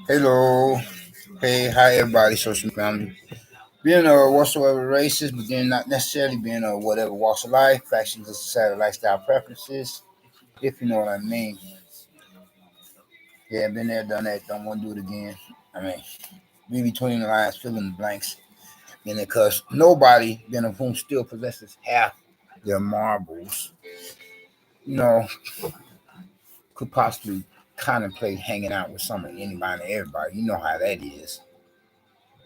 Hello. Hey, hi everybody, social family. Being a whatsoever racist, but then not necessarily being a whatever walks of life, factions of society lifestyle preferences, if you know what I mean. Yeah, been there, done that, don't want to do it again. I mean, read between the lines, fill in the blanks. And because nobody, then of whom still possesses half their marbles, you know, could possibly contemplate hanging out with some of anybody and everybody. You know how that is.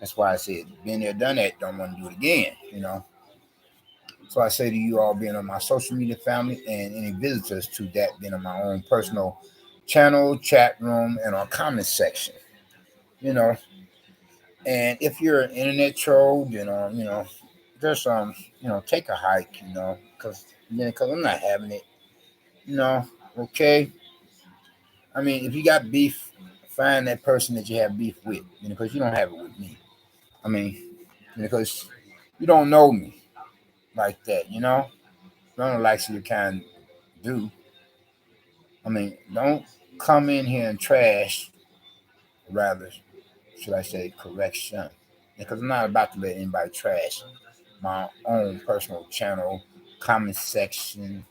That's why I said, been there, done that, don't want to do it again. So I say to you all being on my social media family and any visitors to that being on my own personal channel, chat room, and our comment section. You know, and if you're an internet troll, just take a hike, because I'm not having it. Okay. I mean, if you got beef, find that person that you have beef with, because you don't have it with me. I mean, because you don't know me like that, None of the likes of your kind do. I mean, don't come in here and trash, rather, should I say, correction. Because I'm not about to let anybody trash my own personal channel, comment section.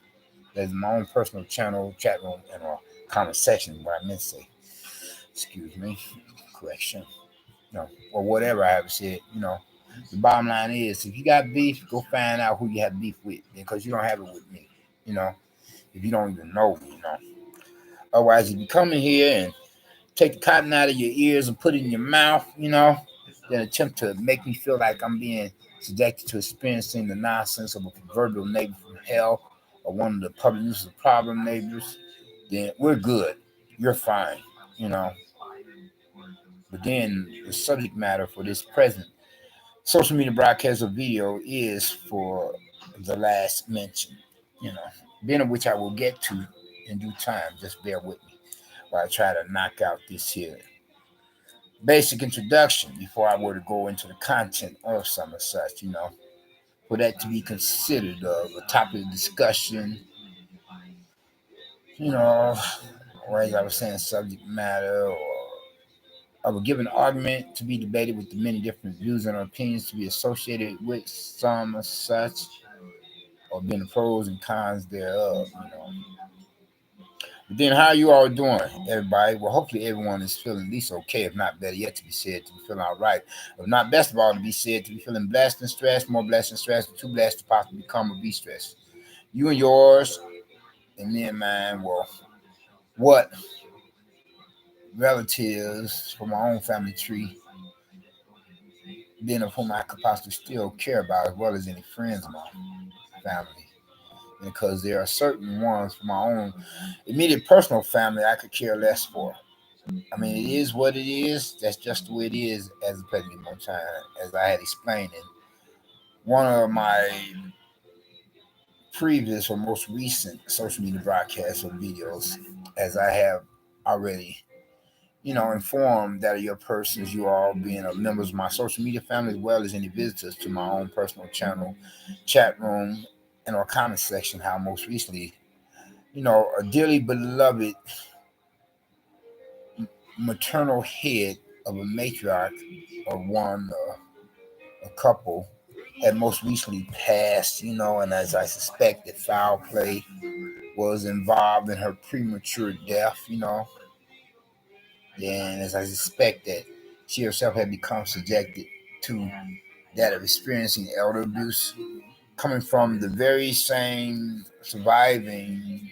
There's my own personal channel, chat room, and comment section, what I meant to say. Excuse me, correction. Or whatever I have said, The bottom line is, if you got beef, go find out who you have beef with, because you don't have it with me, you know, if you don't even know me. Otherwise, if you come in here and take the cotton out of your ears and put it in your mouth, then attempt to make me feel like I'm being subjected to experiencing the nonsense of a proverbial neighbor from hell or one of the public nuisance problem neighbors, then we're good. You're fine, you know. But then the subject matter for this present social media broadcast or video is for the last mention, you know, being of which I will get to in due time. Just bear with me while I try to knock out this here basic introduction before I were to go into the content of some of such, for that to be considered a topic of discussion, you know, or as I was saying, subject matter, or of a given argument to be debated with the many different views and opinions to be associated with some of such, or being the pros and cons thereof. But then, how you all doing, everybody? Well, hopefully everyone is feeling at least okay, if not better yet, to be said to be feeling all right. If not best of all, to be said to be feeling blessed and stressed, more blessed and stressed, too blessed to possibly become or be stressed. You and yours, and me and mine. Well, what relatives from my own family tree, being of whom I could possibly still care about, as well as any friends of my family, because there are certain ones from my own immediate personal family I could care less for. I mean, it is what it is. That's just the way it is as a present moment in time, as I had explained in one of my previous or most recent social media broadcasts or videos, as I have already, informed that of your persons, you all being members of my social media family, as well as any visitors to my own personal channel, chat room, and our comment section, how most recently, a dearly beloved maternal head of a matriarch or one a couple had most recently passed, and as I suspect that foul play was involved in her premature death, and as I suspect that she herself had become subjected to that of experiencing elder abuse coming from the very same surviving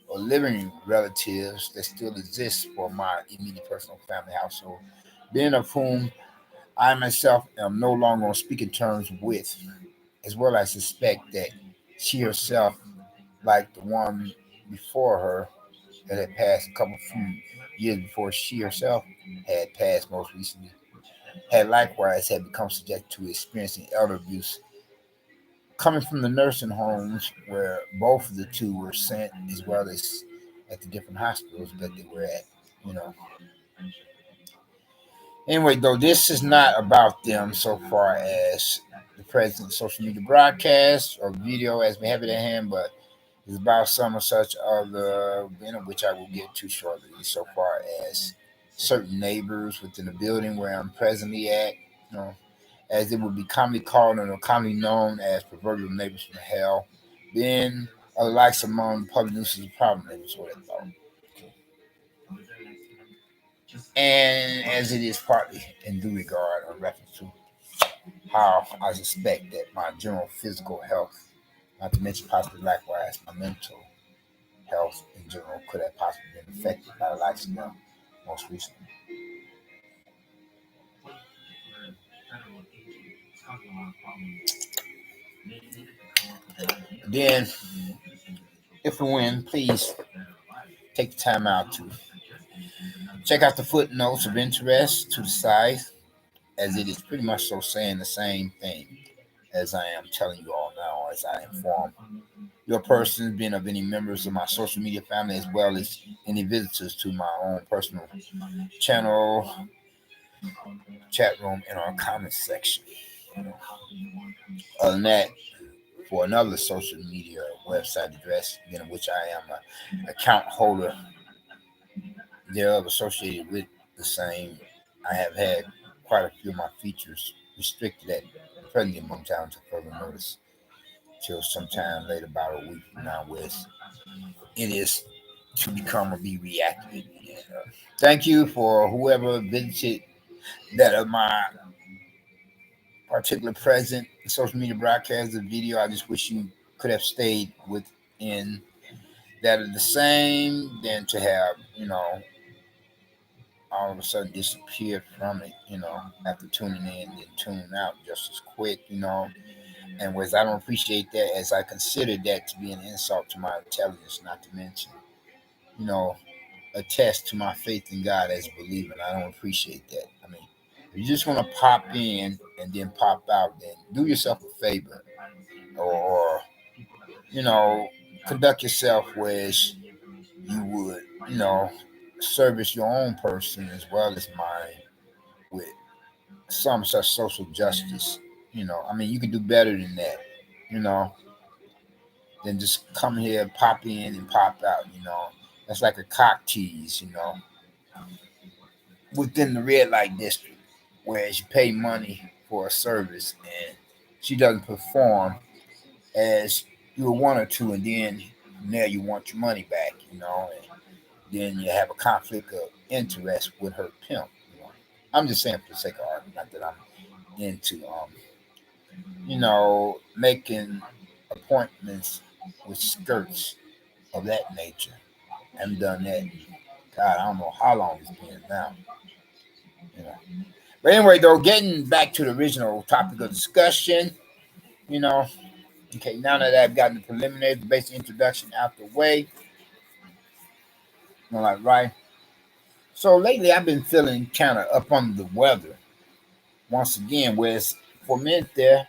or living relatives that still exist for my immediate personal family household, being of whom I myself am no longer on speaking terms with, as well as suspect that she herself, like the one before her that had passed a couple few years before she herself had passed most recently, had likewise had become subject to experiencing elder abuse coming from the nursing homes where both of the two were sent, as well as at the different hospitals that they were at, you know. Anyway, though, this is not about them so far as the present social media broadcast or video as we have it at hand, but It's about some of such other event which I will get to shortly, so far as certain neighbors within the building where I'm presently at, as it would be commonly called and commonly known as proverbial neighbors from hell. Then likes among public nuisances problem neighbors, what I thought. And as it is partly in due regard or reference to how I suspect that my general physical health, not to mention possibly likewise my mental health in general, could have possibly been affected by the likes of them most recently. Then, if and when, please take the time out to check out the footnotes of interest to the side, as it is pretty much so saying the same thing as I am telling you all now, as I inform your persons, being of any members of my social media family, as well as any visitors to my own personal channel, chat room, and our comments section. Other than that, for another social media website address, again, which I am an account holder thereof associated with the same, I have had quite a few of my features restricted at the present moment time to further notice till sometime later, about a week from now, where it is to become or be reactivated. Thank you for whoever visited that of my particular present social media broadcast of video. I just wish you could have stayed within that are the same than to have, all of a sudden disappeared from it, after tuning in and tuning out just as quick, And whereas I don't appreciate that, as I consider that to be an insult to my intelligence, not to mention, you know, a test to my faith in God as a believer. And I don't appreciate that. I mean, if you just want to pop in and then pop out, then do yourself a favor, or you know, conduct yourself whereas you would, service your own person as well as mine with some such social justice. I mean, you can do better than that, you know, than just come here, pop in, and pop out. That's like a cock tease, within the red light district, whereas you pay money for a service and she doesn't perform as you would want her to, and then now you want your money back, and then you have a conflict of interest with her pimp. I'm just saying for the sake of argument, not that I'm into making appointments with skirts of that nature. I haven't done that. God, I don't know how long it's been now. You know. But anyway, though, getting back to the original topic of discussion, you know, okay, now that I've gotten the preliminary, the basic introduction out the way, right. So lately, I've been feeling kind of up under the weather once again. Whereas for a minute there,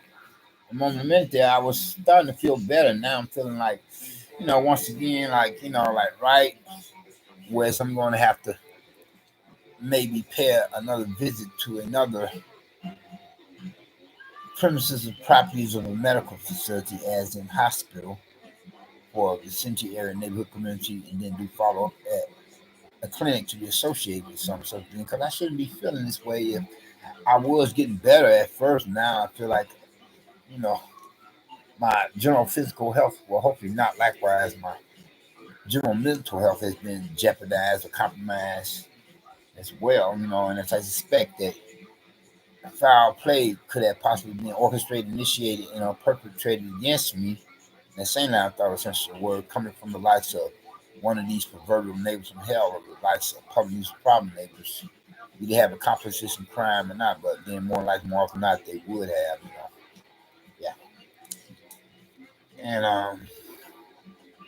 I was starting to feel better. Now I'm feeling like, once again, like right. Whereas I'm going to have to maybe pay another visit to another premises of properties of a medical facility, as in hospital, for a vicinity area neighborhood community, and then do follow up at a clinic to be associated with some such thing. Because I shouldn't be feeling this way. If I was getting better at first, now I feel like, you know, my general physical health, well, hopefully not likewise, my general mental health has been jeopardized or compromised as well, and as I suspect that foul play could have possibly been orchestrated, initiated, perpetrated against me. And the same line of thought, essentially, word coming from the likes of one of these proverbial neighbors from hell, or the likes of public use problem neighbors. Did they have accomplices in crime or not? But then more often than not, they would have. Yeah. And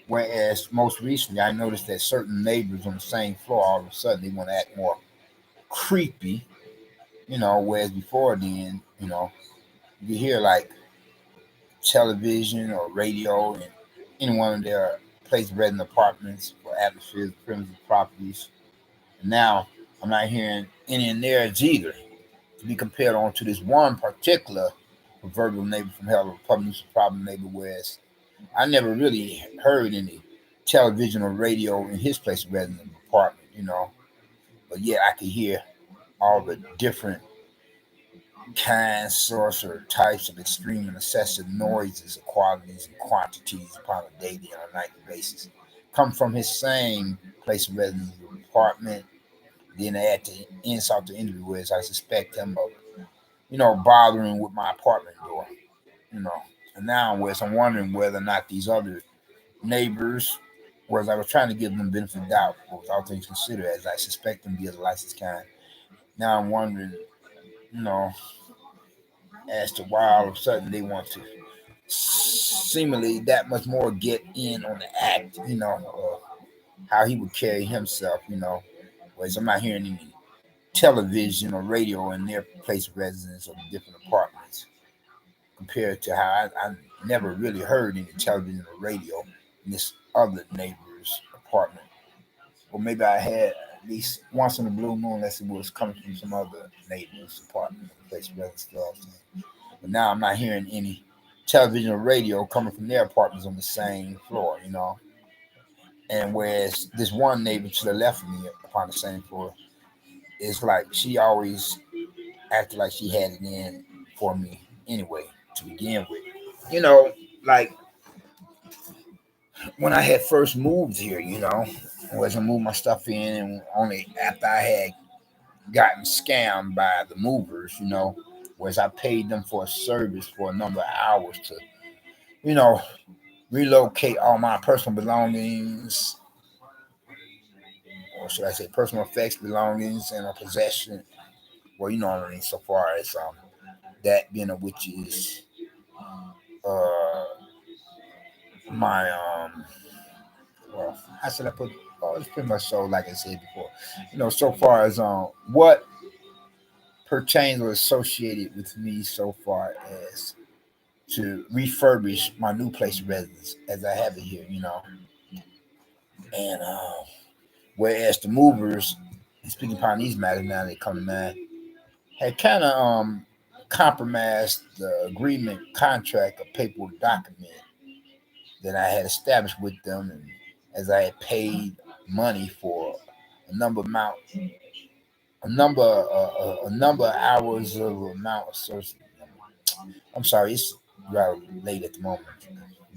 whereas most recently, I noticed that certain neighbors on the same floor, all of a sudden, they want to act more creepy. Whereas before then, you hear like television or radio in any one of their place renting apartments for atmospheres, premises, properties. And now I'm not hearing any in theirs either. To be compared on to this one particular proverbial neighbor from hell, or public problem neighbor, whereas I never really heard any television or radio in his place of residence apartment, but yet I could hear all the different kinds, sorts, or types of extreme and excessive noises, qualities, and quantities upon a daily and a nightly basis come from his same place of residence apartment. Then add to insult to injury, whereas I suspect him of, bothering with my apartment door, you know. And now, whereas I'm wondering whether or not these other neighbors, whereas I was trying to give them benefit of doubt, with all things considered, as I suspect them to be of the licensed kind. Now I'm wondering, you know, as to why all of a sudden they want to seemingly that much more get in on the act, how he would carry himself, whereas I'm not hearing any television or radio in their place of residence or different apartments compared to how I never really heard any television or radio in this other neighbor's apartment. Or maybe I had at least once in a blue moon, unless it was coming from some other neighbor's apartment or place of residence. But now I'm not hearing any television or radio coming from their apartments on the same floor. And whereas this one neighbor to the left of me upon the same floor, it's like she always acted like she had it in for me anyway to begin with. You know, like when I had first moved here, was I moved my stuff in, and only after I had gotten scammed by the movers, was I paid them for a service for a number of hours to, you know, relocate all my personal belongings, or should I say personal effects, belongings, and a possession. Well, you know what I mean, so far as that being of which is uh my well, how should I put it? Oh, it's pretty much so like I said before. So far as what pertains or associated with me so far as to refurbish my new place of residence as I have it here, and whereas the movers, speaking upon these matters now they come to mind, had kind of compromised the agreement, contract, or paperwork document that I had established with them, and as I had paid money for a number amount, a number of hours of amount of service. I'm sorry, it's rather late at the moment.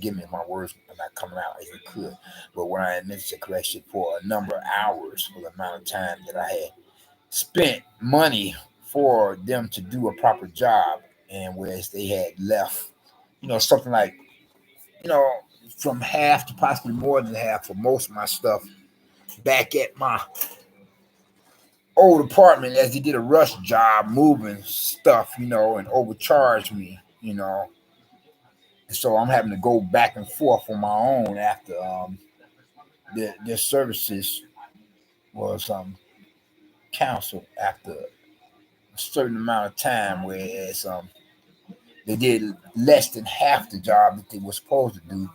Give me my words are not coming out as it could, but when I admit to correction for a number of hours for the amount of time that I had spent money for them to do a proper job, and whereas they had left, something like, you know, from half to possibly more than half for most of my stuff back at my old apartment as they did a rush job moving stuff, and overcharged me, And so I'm having to go back and forth on my own after their services was canceled after a certain amount of time, whereas they did less than half the job that they were supposed to do,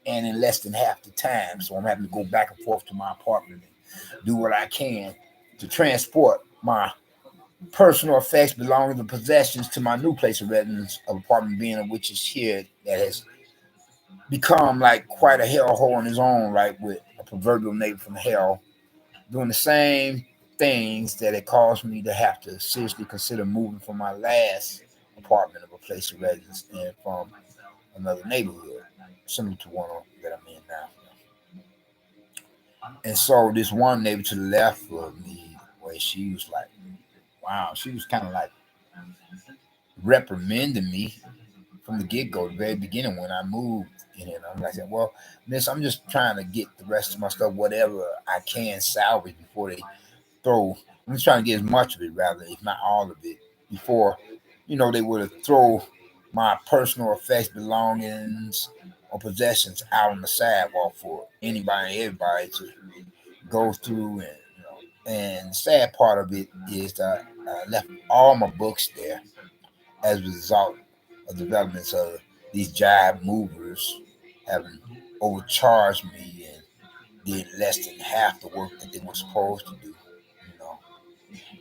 and in less than half the time. So I'm having to go back and forth to my apartment and do what I can to transport my personal effects, belongings, and possessions to my new place of residence of apartment being of which is here that has become like quite a hellhole on his own, right? With a proverbial neighbor from hell doing the same things that it caused me to have to seriously consider moving from my last apartment of a place of residence and from another neighborhood similar to one that I'm in now. And so this one neighbor to the left of me, where she was like, wow, she was kind of like reprimanding me from the get go, the very beginning when I moved in. And I'm like, well, miss, I'm just trying to get the rest of my stuff, whatever I can salvage before they throw. I'm just trying to get as much of it, rather, if not all of it, before they would have throw my personal effects, belongings, or possessions out on the sidewalk for anybody and everybody to go through. And the sad part of it is that I left all my books there as a result of developments of these jive movers having overcharged me and did less than half the work that they were supposed to do.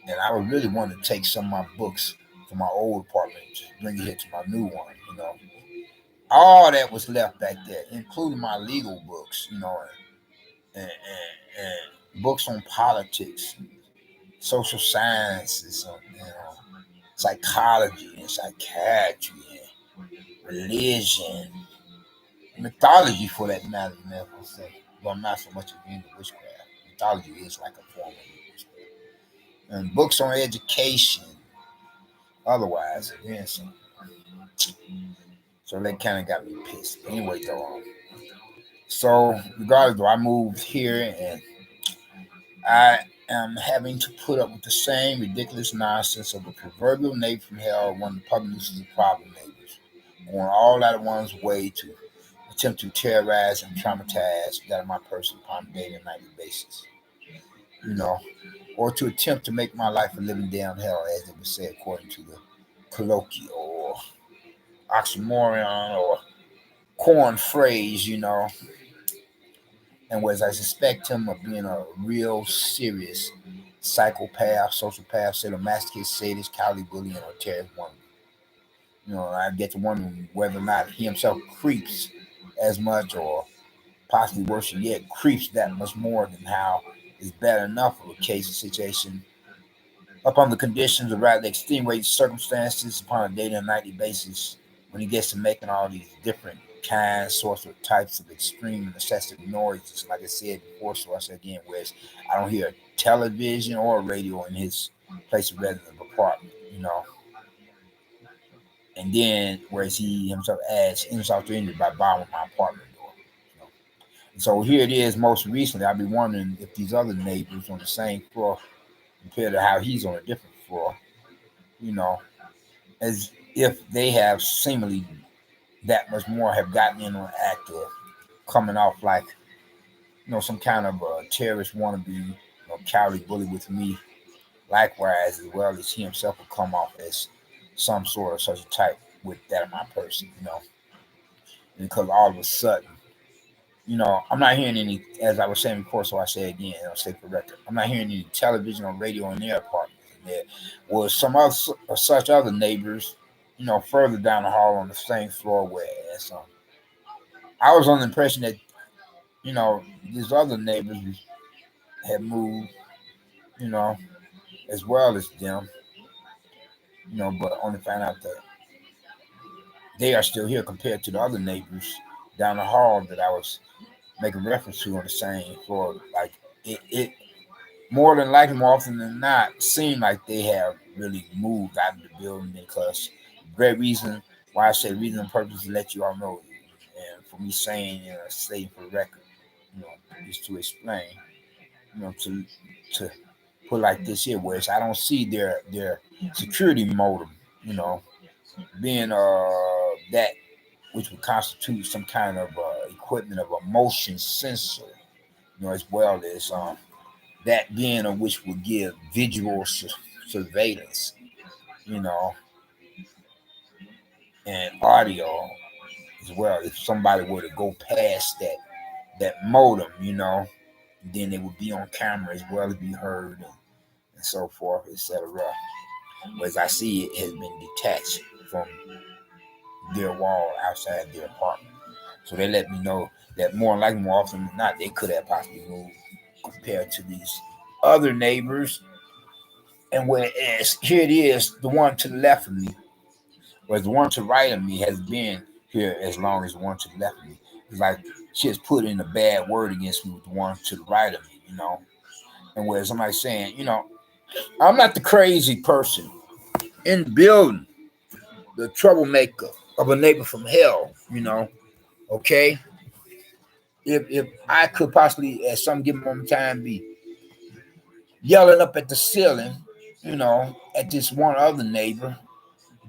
And I would really want to take some of my books from my old apartment, just bring it here to my new one. All that was left back there, including my legal books, and books on politics, social sciences, psychology and psychiatry, and religion, mythology for that matter, I'll say. Well, I'm not so much into witchcraft. Mythology is like a form of witchcraft. And books on education, otherwise, again, so they kind of got me pissed. Anyway, though, so regardless, though, I moved here and I am having to put up with the same ridiculous nonsense of a proverbial neighbor from hell, one of the public nuisances of problem neighbors, going all out of one's way to attempt to terrorize and traumatize that of my person upon a daily and nightly basis, you know, or to attempt to make my life a living damn hell, as it would say according to the colloquial or oxymoron or corn phrase, and whereas I suspect him of being a real serious psychopath, sociopath, sadomasochist, sadist, cowardly bully, or terrorist woman. I get to wondering whether or not he himself creeps as much, or possibly worse yet, creeps that much more than how is bad enough of a case or situation upon the conditions of rather extenuating circumstances upon a daily and nightly basis when he gets to making all these different kinds, sorts of types of extreme and excessive noises, like I said before, so I said again, whereas I don't hear television or radio in his place of residence apartment, and then whereas he himself adds insult to injury by bombing my apartment door. You know. So here it is most recently, I've been wondering if these other neighbors on the same floor compared to how he's on a different floor, you know, as if they have seemingly that much more have gotten in on the act of coming off like, some kind of a terrorist wannabe, cowardly bully with me. Likewise, as well as he himself will come off as some sort of such a type with that of my person, because all of a sudden, I'm not hearing any, as I was saying before, so I say again, I'll say for record, I'm not hearing any television or radio in their apartments. And there was some other such other neighbors, further down the hall on the same floor, whereas I was on the impression that, these other neighbors had moved, you know, as well as them, but only found out that they are still here compared to the other neighbors down the hall that I was making reference to on the same floor. Like it more than likely, more often than not, seem like they have really moved out of the building because the very reason why I say reason and purpose to let you all know, and for me saying and stating for the record, you know, is to explain, to put like this here, whereas I don't see their security motive, being that which would constitute some kind of equipment of a motion sensor, as well as that being of which would give visual surveillance, you know, and audio as well. If somebody were to go past that modem, then it would be on camera as well as be heard and so forth, etc. Whereas I see it has been detached from their wall outside their apartment. So they let me know that more likely, more often than not, they could have possibly moved compared to these other neighbors. And whereas here it is, the one to the left of me, whereas the one to the right of me has been here as long as the one to the left of me. It's like she has put in a bad word against me with the one to the right of me. And where somebody's saying, I'm not the crazy person in the building, the troublemaker of a neighbor from hell, okay? If I could possibly at some given moment in time be yelling up at the ceiling, at this one other neighbor,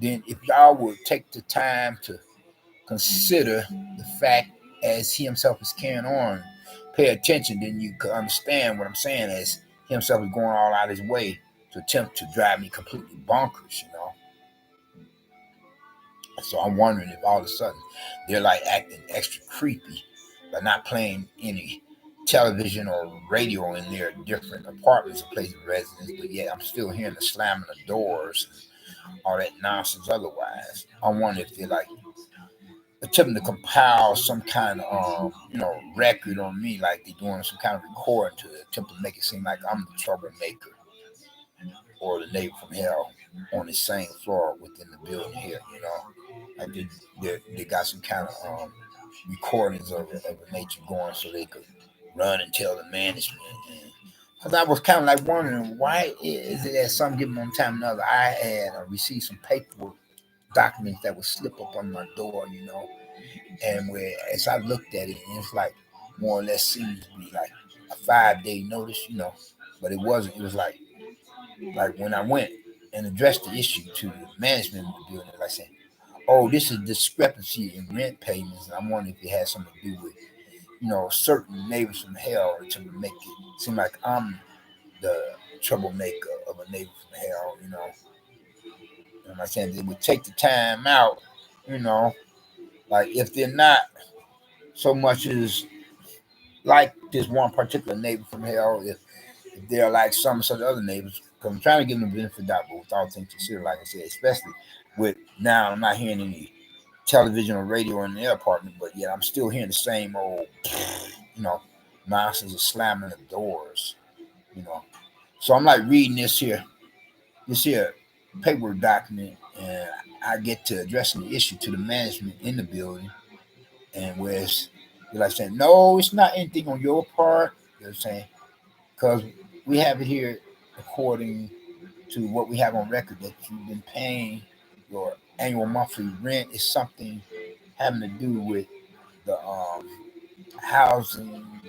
then if y'all would take the time to consider the fact as he himself is carrying on, pay attention, then you could understand what I'm saying as he himself is going all out his way to attempt to drive me completely bonkers. So I'm wondering if all of a sudden they're like acting extra creepy by not playing any television or radio in their different apartments or places of residence, but yet I'm still hearing the slamming of doors and all that nonsense otherwise. I wonder if they're like attempting to compile some kind of record on me, like they're doing some kind of recording to attempt to make it seem like I'm the troublemaker or the neighbor from hell on the same floor within the building here. Like they got some kind of recordings of a nature going so they could run and tell the management. Because I was kind of like wondering why is it at some given one time or another I had received some paperwork documents that would slip up on my door, and where as I looked at it, and it's like more or less seems to be like a 5-day notice, but it wasn't. It was like when I went and addressed the issue to the management of the building, like saying, "Oh, this is discrepancy in rent payments," and I'm wondering if it has something to do with certain neighbors from hell to make it seem like I'm the troublemaker of a neighbor from hell. And I'm saying they would take the time out, you know, like if they're not so much as like this one particular neighbor from hell, if they're like some of the other neighbors, because I'm trying to give them the benefit of the doubt, but without things considered, like I said, especially with now I'm not hearing any television or radio in their apartment, but yet I'm still hearing the same old, you know, nonsense of slamming the doors, you know. So I'm like reading this here paperwork document, and I get to addressing the issue to the management in the building, and whereas they're like saying, no, it's not anything on your part. They're saying because we have it here according to what we have on record that you've been paying your annual monthly rent is something having to do with the housing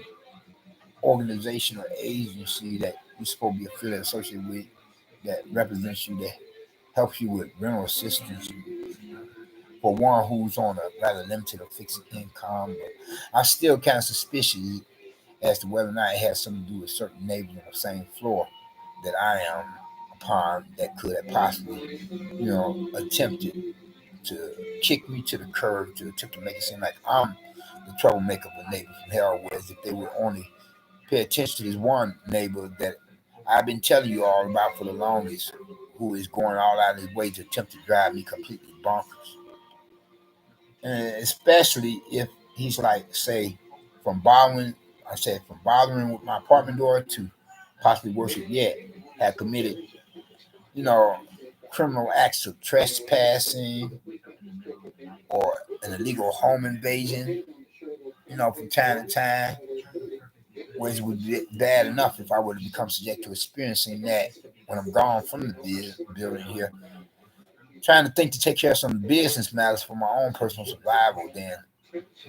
organization or agency that you're supposed to be affiliated associated with that represents you that helps you with rental assistance for one who's on a rather limited or fixed income. But I'm still kind of suspicious as to whether or not it has something to do with certain neighbors on the same floor that I am upon that could have possibly, attempted to kick me to the curb to attempt to make it seem like I'm the troublemaker of a neighbor from hell. Whereas if they would only pay attention to this one neighbor that I've been telling you all about for the longest, who is going all out of his way to attempt to drive me completely bonkers. And especially if he's like, say, from bothering, I said, from bothering with my apartment door to possibly worse yet, have committed, you know, criminal acts of trespassing or an illegal home invasion, from time to time, which would be bad enough if I were to become subject to experiencing that when I'm gone from the building here, trying to think to take care of some business matters for my own personal survival, then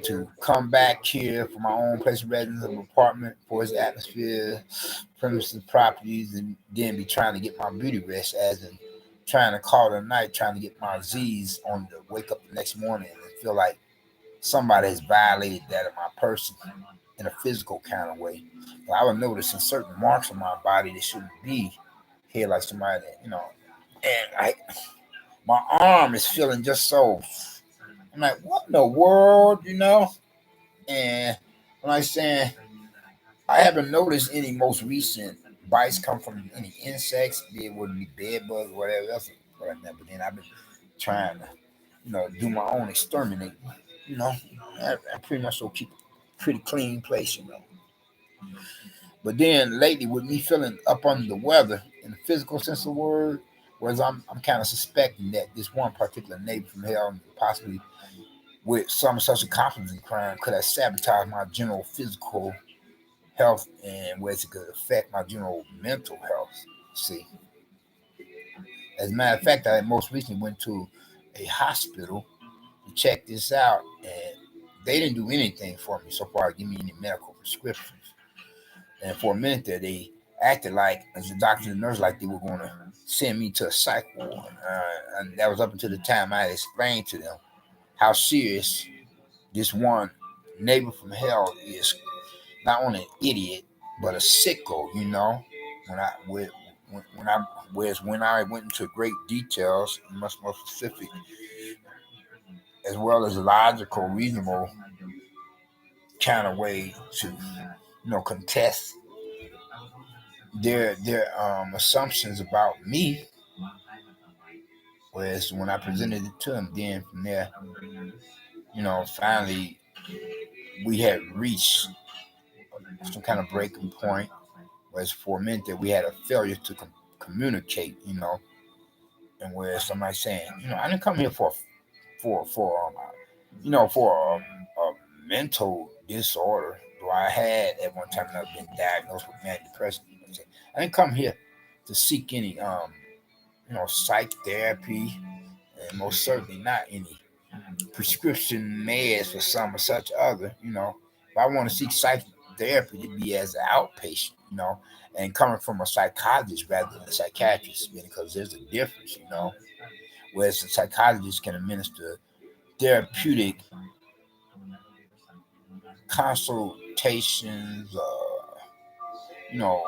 to come back here for my own place of residence of apartment for its atmosphere, premises, properties, and then be trying to get my beauty rest, as in trying to call it a night, trying to get my Z's on to wake up the next morning and feel like somebody has violated that of my person in a physical kind of way. But I would notice in certain marks on my body that shouldn't be here, like somebody that, and my arm is feeling just so. I'm like, what in the world, And when I saying I haven't noticed any most recent bites come from any insects, be it would be bed bugs, whatever else right now. But then I've been trying to, do my own exterminate. You know, I pretty much will keep a pretty clean place, But then lately, with me feeling up under the weather in the physical sense of the word, whereas I'm kind of suspecting that this one particular neighbor from hell, possibly with some such accomplices in crime, could have sabotaged my general physical health and ways it could affect my general mental health. See, as a matter of fact, I most recently went to a hospital to check this out, and they didn't do anything for me so far, give me any medical prescriptions. And for a minute there, they acted like, as the doctor and the nurse, like they were going to send me to a psych-ward. And that was up until the time I had explained to them how serious this one neighbor from hell is. Not only an idiot, but a sicko, When I when I whereas when I went into great details, much more specific, as well as logical, reasonable kind of way to contest their assumptions about me. Whereas when I presented it to them, then from there finally we had reached some kind of breaking point, whereas for a minute that we had a failure to communicate, and where somebody saying, I didn't come here for a mental disorder. Though I had at one time I've been diagnosed with manic depression. I didn't come here to seek any psych therapy, and most certainly not any prescription meds for some or such other. If I want to seek psych therapy to be as an outpatient, and coming from a psychologist rather than a psychiatrist, because there's a difference, whereas a psychologist can administer therapeutic consultations, you know,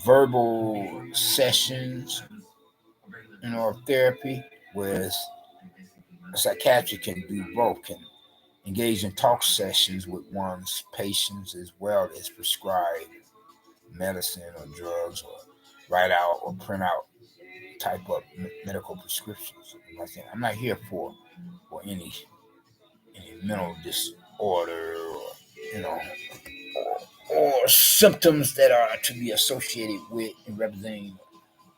verbal sessions, of therapy, whereas a psychiatrist can do both, can engage in talk sessions with one's patients as well as prescribe medicine or drugs or write out or print out type of medical prescriptions. I'm not here for any mental disorder or you know or symptoms that are to be associated with and representing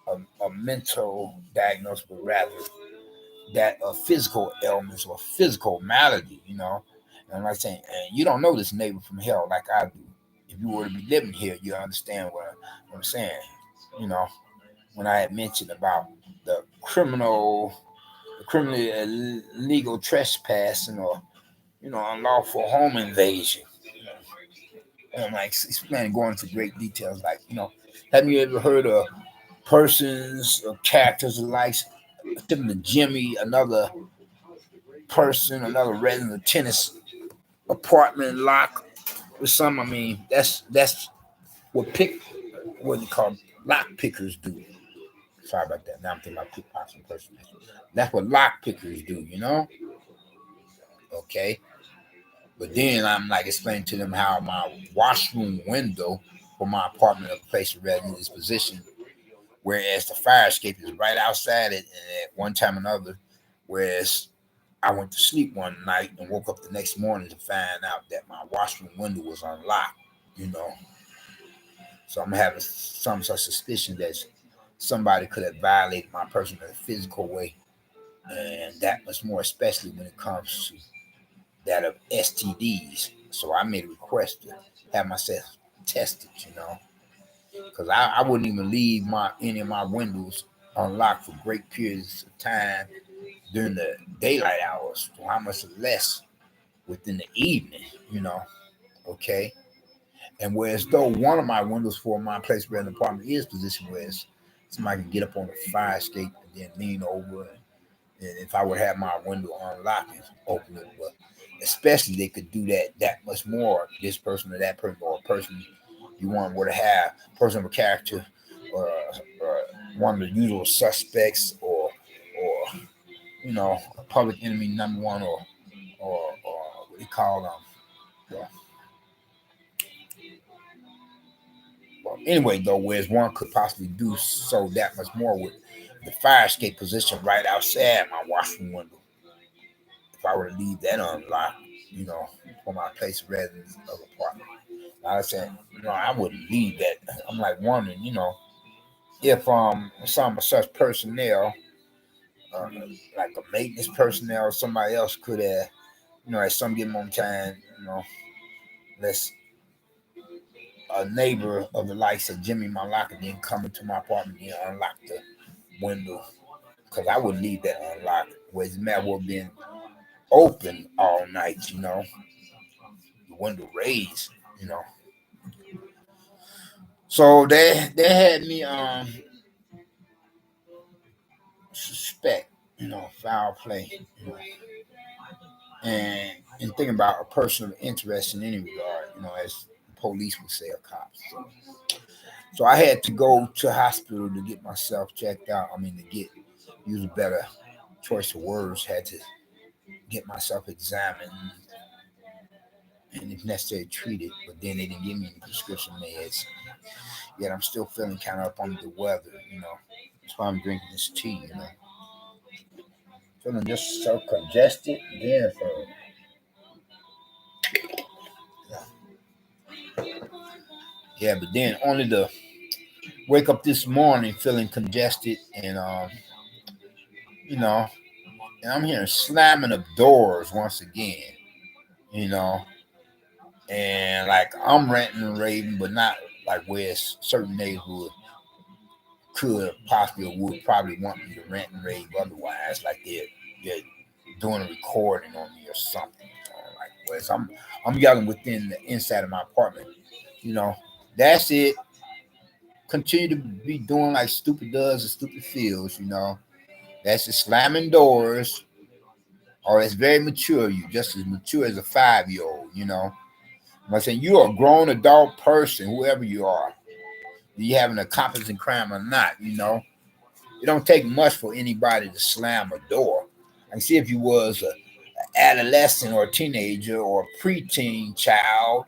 a mental diagnosis, but rather that of physical ailments or physical malady. And like saying, and you don't know this neighbor from hell like I do. If you were to be living here, you understand what I'm saying. You know, when I had mentioned about the criminally illegal trespassing or unlawful home invasion. And I'm like explaining, going into great details. Like, have you ever heard of persons or characters like attempting to Jimmy another person, another resident of tennis apartment lock with some? I mean, that's what you call lock pickers do. Sorry about that. Now I'm thinking about pickpockets and person. That's what lock pickers do. Okay. But then I'm like explaining to them how my washroom window for my apartment or place of residence is positioned, whereas the fire escape is right outside it, and at one time or another, whereas I went to sleep one night and woke up the next morning to find out that my washroom window was unlocked. You know, so I'm having some such suspicion that somebody could have violated my person in a physical way, and that much more, especially when it comes to that of STDs. So I made a request to have myself tested, because I wouldn't even leave any of my windows unlocked for great periods of time during the daylight hours. So how much less within the evening, okay? And whereas though one of my windows for my place where an apartment is positioned, whereas somebody can get up on the fire escape and then lean over, and if I would have my window unlocked and open it, but especially they could do that much more. This person or that person or a person you want were to have person of character or one of the usual suspects or a public enemy number one or what they call them. Well, anyway, though, whereas one could possibly do so that much more with the fire escape position right outside my washroom window. If I were to leave that unlocked, for my place of residence of apartment, like I said, I wouldn't leave that. I'm like wondering, if some such personnel, uh, like a maintenance personnel, or somebody else could have, at some given moment in time, let's a neighbor of the likes of Jimmy Malaka then come into my apartment and unlock the window, because I wouldn't leave that unlocked. Whereas it might well been open all night, the window raised, you know. So they had me suspect, foul play, and thinking about a person of interest in any regard, as the police would say, or cops. So I had to go to hospital to get myself checked out. I mean, to use a better choice of words, had to get myself examined and if necessary treated. But then they didn't give me any prescription meds. Yet I'm still feeling kind of up under the weather. That's why I'm drinking this tea. feeling just so congested. Then for yeah, but then only to wake up this morning feeling congested and you know, and I'm hearing slamming of doors once again, you know, and like I'm ranting and raving, but not like where certain neighborhood could possibly or would probably want me to rant and rave otherwise, like they're doing a recording on me or something. Like whereas I'm yelling within the inside of my apartment, you know. That's it. Continue to be doing like stupid does and stupid feels, you know. That's just slamming doors. Or it's very mature. You just as mature as a 5-year old, you know. I'm saying you're a grown adult person, whoever you are. You have an accomplice in crime or not, you know. It don't take much for anybody to slam a door. I can see if you was a adolescent or a teenager or a preteen child.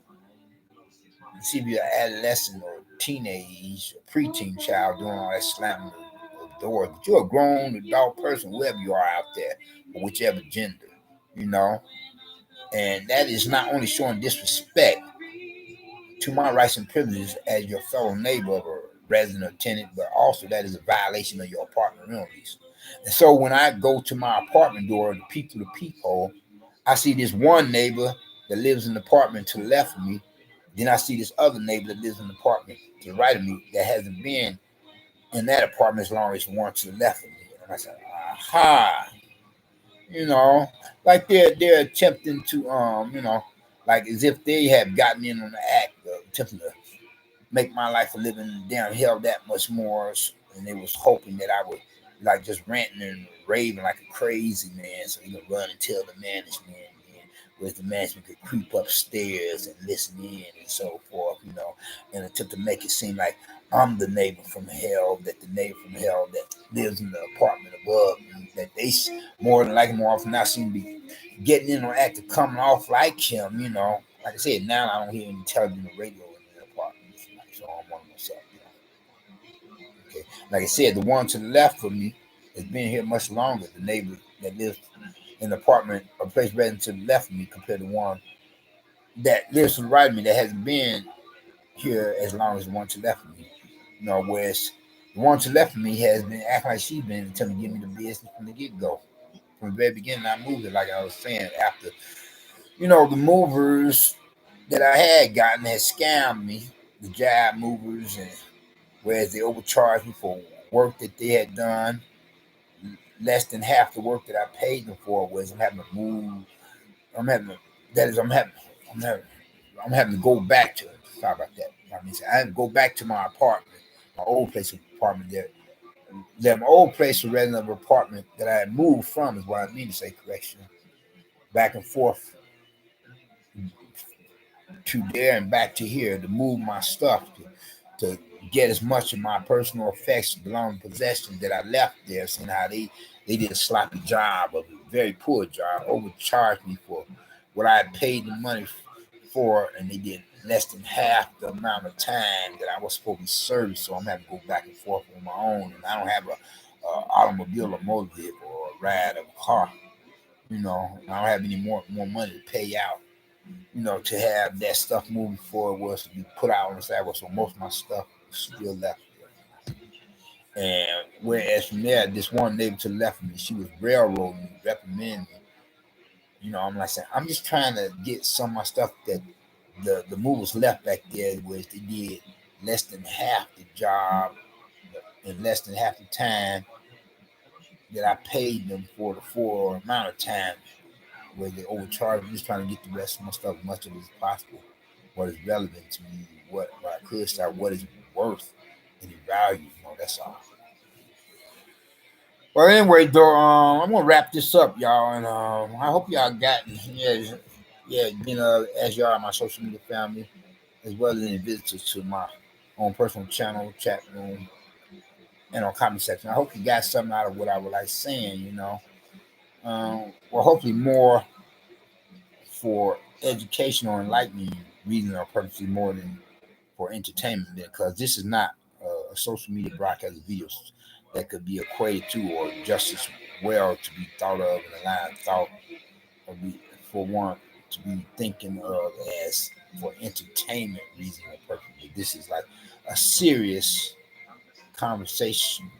See if you're an adolescent or teenage or preteen child doing all that slamming the doors. But you're a grown adult person, whoever you are out there, or whichever gender, you know. And that is not only showing disrespect to my rights and privileges as your fellow neighbor or resident or tenant, but also that is a violation of your apartment rental lease. And so when I go to my apartment door to peek through the peephole, I see this one neighbor that lives in the apartment to the left of me. Then I see this other neighbor that lives in the apartment to the right of me that hasn't been in that apartment as long as the one to the left of me. And I said, aha, you know, like they're attempting to you know, like as if they have gotten in on the act of attempting to make my life a living down hell that much more. And they was hoping that I would like just ranting and raving like a crazy man, so he could run and tell the management. Whereas the management could creep upstairs and listen in and so forth, you know, and attempt to make it seem like I'm the neighbor from hell, that the neighbor from hell that lives in the apartment above me, that they more than likely more often not seem to be getting in on act of coming off like him, you know. Like I said, now I don't hear any television or radio in the apartment, so I'm on myself, you know. Okay, like I said, the one to the left of me has been here much longer. The neighbor that lives in the apartment or place resident to the left of me compared to one that lives to the right of me that hasn't been here as long as the one to the left of me. You know, whereas the one to the left of me has been acting like she's been attempting to give me the business from the get go. From the very beginning, I moved it like I was saying after, you know, the movers that I had gotten had scammed me, the job movers, and whereas they overcharged me for work that they had done, less than half the work that I paid them for was I'm having to move. I'm having to, that is I'm having I'm having to go back to it. Sorry about that. I mean, I had to go back to my apartment, my old place of apartment there. That my old place of resident of apartment that I had moved from is what I mean to say correction. Back and forth to there and back to here to move my stuff to get as much of my personal effects, belonging possessions that I left there, seeing how they did a sloppy job, a very poor job, overcharged me for what I had paid the money for, and they did less than half the amount of time that I was supposed to be serviced. So I'm having to go back and forth on my own, and I don't have a automobile or motor vehicle or a ride of a car. You know, I don't have any more money to pay out, you know, to have that stuff moving forward was to be put out on the sidewalk. So most of my stuff was still left there. And whereas from there, this one neighbor to the left of me, she was railroading me, reprimanding me. You know, I'm like saying, I'm just trying to get some of my stuff that the movers left back there, which they did less than half the job in less than half the time that I paid them for the full amount of time where they overcharged me. Just trying to get the rest of my stuff, as much of it as possible, what is relevant to me, what I could start, what is worth any value. You know, that's all. Well, anyway, though, I'm gonna wrap this up, y'all, and I hope y'all got yeah, you know, as y'all are my social media family, as well as any visitors to my own personal channel, chat room, and on comment section. I hope you got something out of what I was like saying. You know, well, hopefully more for educational, enlightening reason or purposes more than for entertainment, because this is not a social media broadcast of videos that could be equated to or justice well to be thought of in a line of thought, or be for one to be thinking of as for entertainment reason or purpose. This is like a serious conversation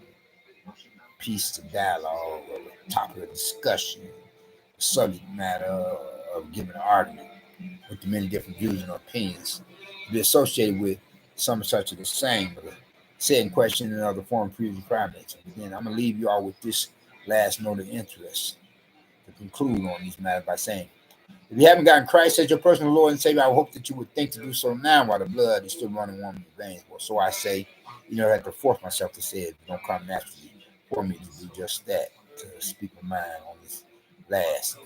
piece to dialogue or the topic of discussion, the subject matter of giving an argument with the many different views and opinions to be associated with some such of the same, but said in question and other form previous primates. But then I'm gonna leave you all with this last note of interest to conclude on these matters by saying, if you haven't gotten Christ as your personal Lord and Savior, I hope that you would think to do so now while the blood is still running warm in your veins. Well, so I say, I have to force myself to say it. It don't come naturally for me to do just that, to speak my mind on this last.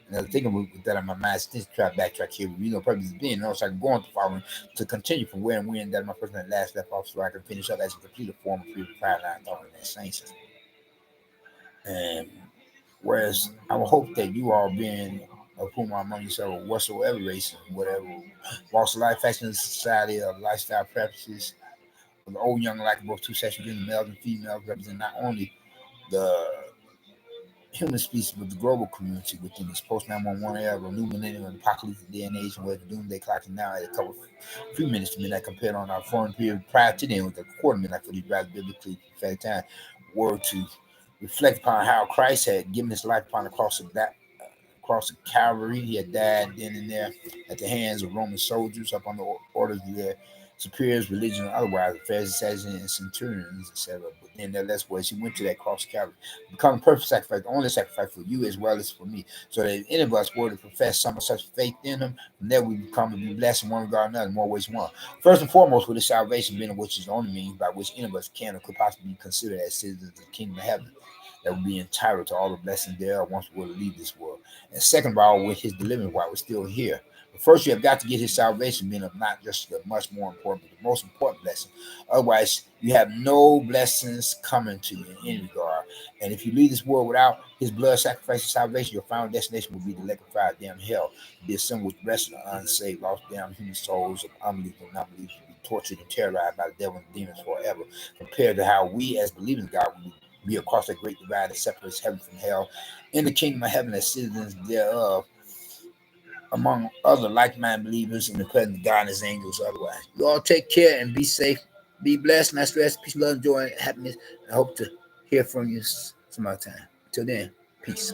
And the thing with that on my mind is this backtrack here. Purpose of being, so I can go on to following to continue from where and when that my person at last left off so I can finish up as a complete form of free prior line thought in that saints. And whereas I would hope that you all being of whom are among yourself, whatsoever race, whatever walks of life, faction of society, of lifestyle preferences, of the old, young, like both two sexual gender, males and females, represent not only the human species but the global community within this post 911 era, a new millennium, and apocalyptic day and age where the doomsday clock is now at few minutes to midnight compared on our foreign period prior to then with a quarter midnight for these rather biblically prophetic time were to reflect upon how Christ had given his life upon the cross of that across the Calvary. He had died then and there at the hands of Roman soldiers up on the orders of their superiors, religion or otherwise, the Pharisees and centurions, etc. But then that less words, he went to that cross of Calvary, become a perfect sacrifice, the only sacrifice for you as well as for me. So that if any of us were to profess some of such faith in him, from there we become to be blessed in one regard or another, in more ways than one. First and foremost, with the salvation being which is the only means by which any of us can or could possibly be considered as citizens of the kingdom of heaven, that would be entitled to all the blessings there once we were to leave this world. And second of all, with his deliverance while we're still here. But first, you have got to get his salvation, being not just the much more important, but the most important blessing. Otherwise, you have no blessings coming to you in any regard. And if you leave this world without his blood sacrifice and salvation, your final destination will be the lake of fire, damn hell, to be assembled with the rest of the unsaved, lost, damn human souls of unbelief and non-belief, to be tortured and terrorized by the devil and demons forever, compared to how we as believers in God will be across that great divide that separates heaven from hell, in the kingdom of heaven as citizens thereof, among other like-minded believers in the presence of God and his angels otherwise. You all take care and be safe. Be blessed, not stress, peace, love, joy, and happiness. I hope to hear from you some other time. Till then, peace.